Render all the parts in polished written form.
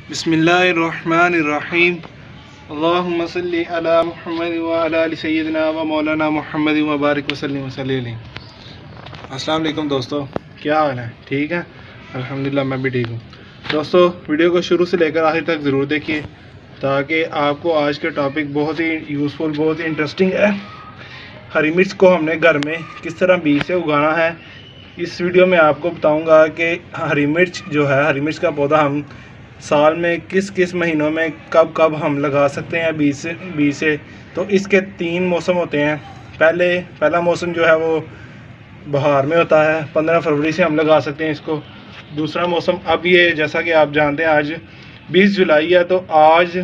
बिस्मिल्लाहिर्रहमानिर्रहीम। अल्लाहुम्मा सल्लि अला मुहम्मद व अला आलि सय्यिदिना व मौलाना मुहम्मद व बारिक वसल्लिम वसल्लम। अस्सलाम वालेकुम दोस्तों, क्या हाल है? ठीक है, अल्हम्दुलिल्लाह मैं भी ठीक हूँ। दोस्तों, वीडियो को शुरू से लेकर आखिर तक ज़रूर देखिए ताकि आपको आज के टॉपिक बहुत ही यूज़फुल, बहुत ही इंटरेस्टिंग है। हरी मिर्च को हमने घर में किस तरह बीज से उगाना है, इस वीडियो में आपको बताऊंगा कि हरी मिर्च जो है, हरी मिर्च का पौधा हम साल में किस किस महीनों में कब कब हम लगा सकते हैं बीज से। तो इसके 3 मौसम होते हैं। पहला मौसम जो है वो बहार में होता है, 15 फरवरी से हम लगा सकते हैं इसको। दूसरा मौसम, अब ये जैसा कि आप जानते हैं आज 20 जुलाई है, तो आज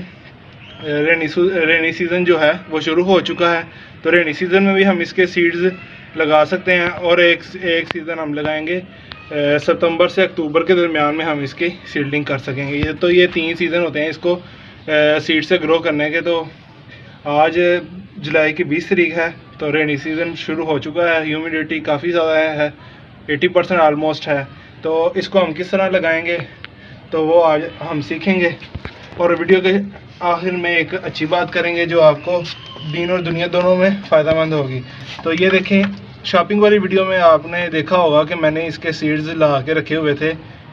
रेनी सीज़न जो है वो शुरू हो चुका है। तो रेनी सीज़न में भी हम इसके सीड्स लगा सकते हैं और एक सीज़न हम लगाएंगे सितंबर से अक्टूबर के दरमियान में हम इसकी सीडलिंग कर सकेंगे। ये 3 सीज़न होते हैं इसको सीड से ग्रो करने के। तो आज जुलाई की 20 तारीख है, तो रेनी सीज़न शुरू हो चुका है। ह्यूमिडिटी काफ़ी ज़्यादा है, 80% ऑलमोस्ट है। तो इसको हम किस तरह लगाएंगे तो वो आज हम सीखेंगे, और वीडियो के आखिर में एक अच्छी बात करेंगे जो आपको दीन और दुनिया दोनों में फ़ायदेमंद होगी। तो ये देखें, शॉपिंग वाली वीडियो में आपने देखा होगा कि मैंने इसके सीड्स ला के रखे हुए थे।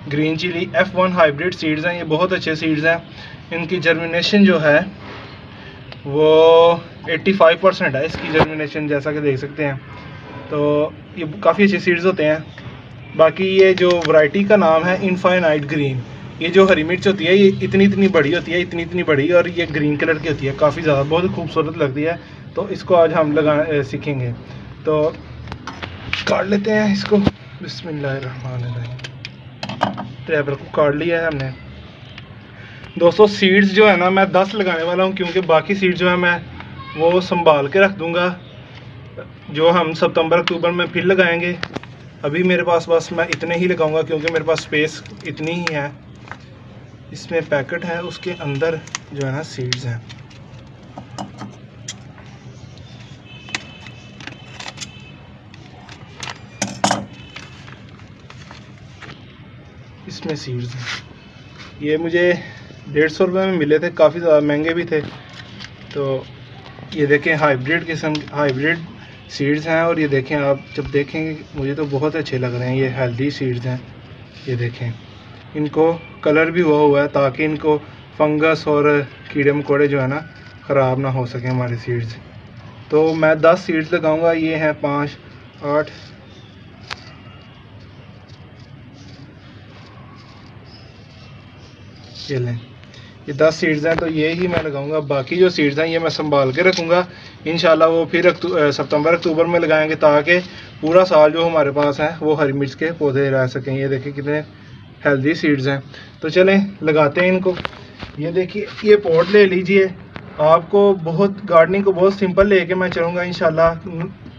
Green chilli F1 hybrid seeds हैं, ये बहुत अच्छे सीड्स हैं। इनकी जर्मिनेशन जो है वो 85% है इसकी जर्मिनेशन, जैसा कि देख सकते हैं। तो ये काफ़ी अच्छे सीड्स होते हैं। बाकी ये जो वैरायटी का नाम है इनफाइनाइट ग्रीन। ये जो हरी मिर्च होती है ये इतनी बड़ी होती है, इतनी बड़ी, और ये ग्रीन कलर की होती है, काफ़ी ज़्यादा बहुत खूबसूरत लगती है। तो इसको आज हम सीखेंगे। तो काट लेते हैं इसको। बिस्मिल्लाहिर्रहमानिर्रहीम। ट्रैवल को काट लिया है हमने। दोस्तों, सीड्स जो है ना मैं 10 लगाने वाला हूँ, क्योंकि बाकी सीड्स जो है मैं वो संभाल के रख दूँगा, जो हम सितंबर अक्टूबर में फिर लगाएंगे। अभी मेरे पास बस मैं इतने ही लगाऊंगा, क्योंकि मेरे पास स्पेस इतनी ही है। इसमें पैकेट है, उसके अंदर जो है ना सीड्स हैं। इसमें सीड्स हैं। ये मुझे 150 रुपये में मिले थे, काफ़ी ज़्यादा महंगे भी थे। तो ये देखें, हाइब्रिड सीड्स हैं, और ये देखें, आप जब देखेंगे मुझे तो बहुत अच्छे लग रहे हैं। ये हेल्दी सीड्स हैं। ये देखें, इनको कलर भी हुआ है ताकि इनको फंगस और कीड़े मकोड़े जो है ना ख़राब ना हो सके हमारे सीड्स। तो मैं 10 सीड्स लगाऊंगा। ये हैं 5, 8, ये लें, ये 10 सीड्स हैं। तो ये ही मैं लगाऊंगा। बाकी जो सीड्स हैं ये मैं संभाल के रखूँगा। इंशाल्लाह वो फिर सितंबर अक्टूबर में लगाएंगे, ताकि पूरा साल जो हमारे पास है वो हरी मिर्च के पौधे रह सकें। ये देखिए कितने हेल्दी सीड्स हैं। तो चलें लगाते हैं इनको। ये देखिए, ये पॉट ले लीजिए। आपको गार्डनिंग को बहुत सिंपल लेके मैं चलूँगा इंशाल्लाह।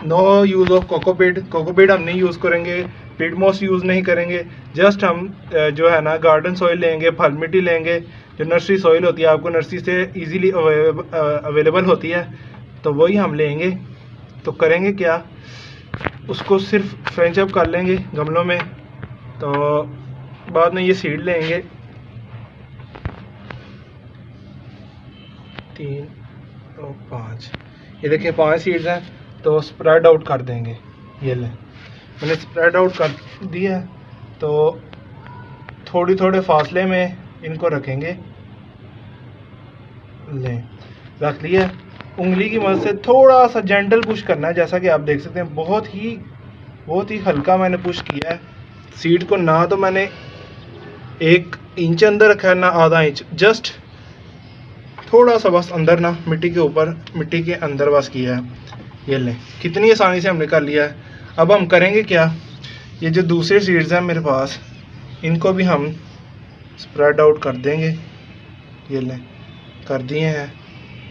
नो यूज़ ऑफ कोकोपीट हम नहीं यूज़ करेंगे, पीट मॉस यूज़ नहीं करेंगे। जस्ट हम जो है ना गार्डन सॉइल लेंगे, फल मिट्टी लेंगे, जो नर्सरी सॉइल होती है, आपको नर्सरी से इजीली अवेलेबल होती है, तो वही हम लेंगे। तो करेंगे क्या, उसको सिर्फ फ्रेंच अप कर लेंगे गमलों में। तो बाद में ये सीड लेंगे, 3 और 5, ये देखिए 5 सीड्स हैं। तो स्प्रेड आउट कर देंगे। ये लें, मैंने स्प्रेड आउट कर दिया। तो थोड़े फासले में इनको रखेंगे। लें, रख लिया। उंगली की मदद से थोड़ा सा जेंटल पुश करना है, जैसा कि आप देख सकते हैं। बहुत ही हल्का मैंने पुश किया है सीड को। ना तो मैंने 1 इंच अंदर रखा है, ना आधा इंच, जस्ट थोड़ा सा बस अंदर, ना मिट्टी के ऊपर, मिट्टी के अंदर बस किया है। ये लें, कितनी आसानी से हमने कर लिया है। अब हम करेंगे क्या, ये जो दूसरे सीड्स हैं मेरे पास, इनको भी हम स्प्रेड आउट कर देंगे। ये लें, कर दिए हैं।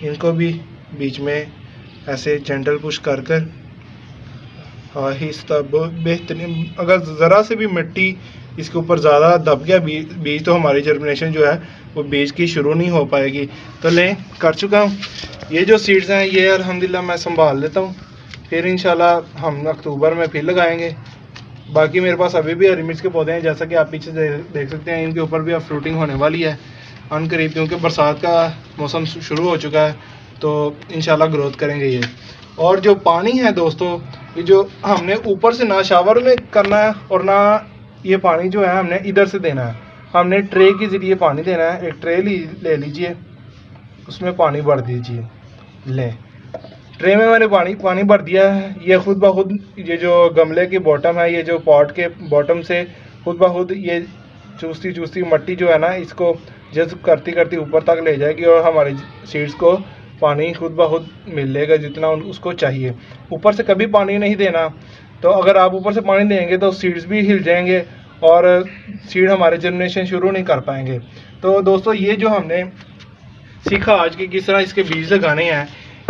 इनको भी बीच में ऐसे जेंटल पुश कर आहिस्ता, बेहतरीन। अगर ज़रा से भी मिट्टी इसके ऊपर ज़्यादा दब गया बीज, तो हमारी जर्मिनेशन जो है वो बीज की शुरू नहीं हो पाएगी। तो लें, कर चुका हूँ। ये जो सीड्स हैं ये अल्हम्दुलिल्लाह मैं संभाल लेता हूँ, फिर इंशाल्लाह हम अक्टूबर में फिर लगाएंगे। बाकी मेरे पास अभी भी हरी मिर्च के पौधे हैं, जैसा कि आप पीछे देख सकते हैं। इनके ऊपर भी अब फ्रूटिंग होने वाली है। अनकरीब, क्योंकि बरसात का मौसम शुरू हो चुका है, तो इंशाल्लाह ग्रोथ करेंगे ये। और जो पानी है दोस्तों, ये जो हमने ऊपर से ना शावर में करना है और ना ये पानी जो है हमने इधर से देना है, हमने ट्रे के ज़रिए पानी देना है। एक ट्रे ले लीजिए, उसमें पानी भर दीजिए। लें, ट्रे में मैंने पानी भर दिया है। ये खुद ब खुद ये जो गमले की बॉटम है, ये जो पॉट के बॉटम से खुद ब खुद ये चूसती मट्टी जो है ना, इसको जज़्ब करती करती ऊपर तक ले जाएगी और हमारी सीड्स को पानी खुद ब खुद मिलेगा जितना उसको चाहिए। ऊपर से कभी पानी नहीं देना, तो अगर आप ऊपर से पानी देंगे तो सीड्स भी हिल जाएंगे और सीड हमारे जर्मिनेशन शुरू नहीं कर पाएंगे। तो दोस्तों, ये जो हमने सीखा आज कि किस तरह इसके बीज लगाने हैं,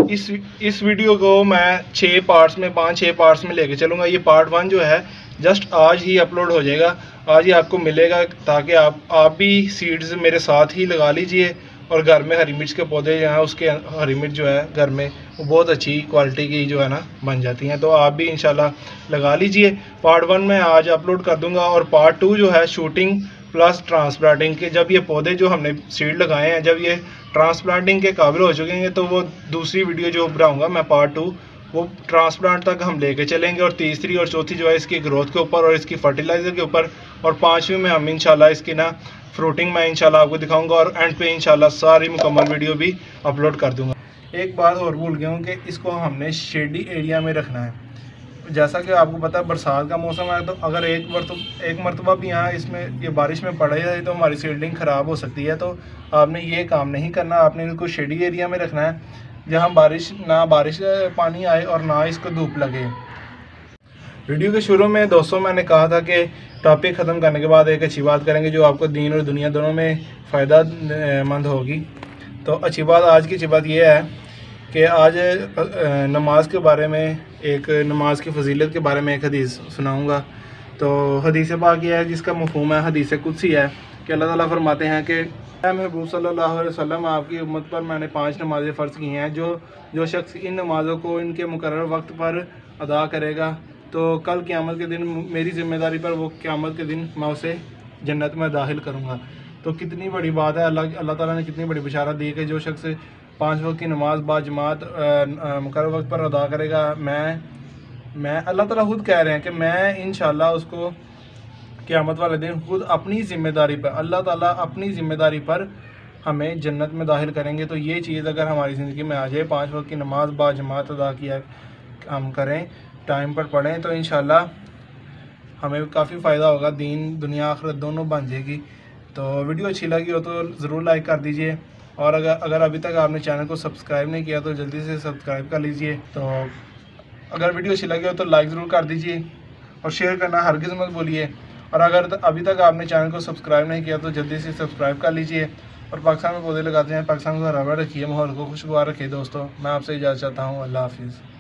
इस वीडियो को मैं 5-6 पार्ट्स में लेके चलूँगा। ये पार्ट 1 जो है जस्ट आज ही अपलोड हो जाएगा, आज ही आपको मिलेगा, ताकि आप भी सीड्स मेरे साथ ही लगा लीजिए। और घर में हरी मिर्च के पौधे जो हैं, उसके हरी मिर्च जो है घर में वो बहुत अच्छी क्वालिटी की जो है ना बन जाती हैं, तो आप भी इंशाल्लाह लगा लीजिए। पार्ट 1 मैं आज अपलोड कर दूंगा और पार्ट 2 जो है शूटिंग प्लस ट्रांसप्लांटिंग के, जब ये पौधे जो हमने सीड लगाए हैं जब ये ट्रांसप्लांटिंग के काबिल हो चुकेंगे, तो वो दूसरी वीडियो जो बनाऊंगा मैं पार्ट 2, वो ट्रांसप्लांट तक हम लेके चलेंगे। और तीसरी और चौथी जो है इसकी ग्रोथ के ऊपर और इसकी फर्टिलाइज़र के ऊपर, और 5वीं में हम इंशाल्लाह इसकी ना फ्रूटिंग में इंशाल्लाह आपको दिखाऊंगा और एंड पे इंशाल्लाह सारी मुकम्मल वीडियो भी अपलोड कर दूंगा। एक बात और भूल गया हूँ कि इसको हमने शेडी एरिया में रखना है। जैसा कि आपको पता है बरसात का मौसम है, तो अगर एक मरतबा भी यहाँ इसमें ये बारिश में पड़ जाए तो हमारी सीडलिंग ख़राब हो सकती है। तो आपने ये काम नहीं करना, आपने इनको शेडी एरिया में रखना है जहाँ बारिश पानी आए और ना इसको धूप लगे। वीडियो के शुरू में दोस्तों मैंने कहा था कि टॉपिक ख़त्म करने के बाद एक अच्छी बात करेंगे जो आपको दीन और दुनिया दोनों में फ़ायदा मंद होगी। तो अच्छी बात, आज की अच्छी बात यह है कि आज नमाज के बारे में, एक नमाज की फजीलत के बारे में एक हदीस सुनाऊंगा। तो हदीस पाक ये है जिसका मफ़हूम है हदीस कुदसी है कि अल्लाह ताला फरमाते हैं कि महबूब सल्लल्लाहु अलैहि वसल्लम, आपकी उम्मत पर मैंने 5 नमाज़ें फ़र्ज़ की हैं। जो शख्स इन नमाज़ों को इनके मुकर्रर वक्त पर अदा करेगा, तो कल क़यामत के दिन मेरी ज़िम्मेदारी पर वो क़यामत के दिन मैं उसे जन्नत में दाखिल करूँगा। तो कितनी बड़ी बात है, अल्लाह ताला ने कितनी बड़ी बिशारत दी कि जो शख्स 5 वक्त की नमाज बाजमात मुकर्रर वक्त पर अदा करेगा, मैं अल्लाह ताला खुद कह रहे हैं कि मैं इंशाल्लाह उसको क़यामत वाले दिन खुद अपनी ज़िम्मेदारी पर, अल्लाह ताला अपनी ज़िम्मेदारी पर हमें जन्नत में दाखिल करेंगे। तो ये चीज़ अगर हमारी ज़िंदगी में आ जाए, 5 वक्त की नमाज बाजमात अदा किया हम करें, टाइम पर पढ़ें, तो इंशाल्लाह हमें काफ़ी फ़ायदा होगा, दीन दुनिया आखिरत दोनों बन जाएगी। तो वीडियो अच्छी लगी हो तो ज़रूर लाइक कर दीजिए, और अगर अभी तक आपने चैनल को सब्सक्राइब नहीं किया तो जल्दी से सब्सक्राइब कर लीजिए। तो अगर वीडियो अच्छी लगी हो तो लाइक ज़रूर कर दीजिए और शेयर करना हरगिज़ मत भूलिए। और अगर अभी तक आपने चैनल को सब्सक्राइब नहीं किया तो जल्दी से सब्सक्राइब कर लीजिए। और पाकिस्तान में पौधे लगाते हैं, पाकिस्तान को हरा भरा रखिए, माहौल को खुशगवार रखिए। दोस्तों, मैं आपसे इजाज़त चाहता हूँ। अल्लाह हाफिज़।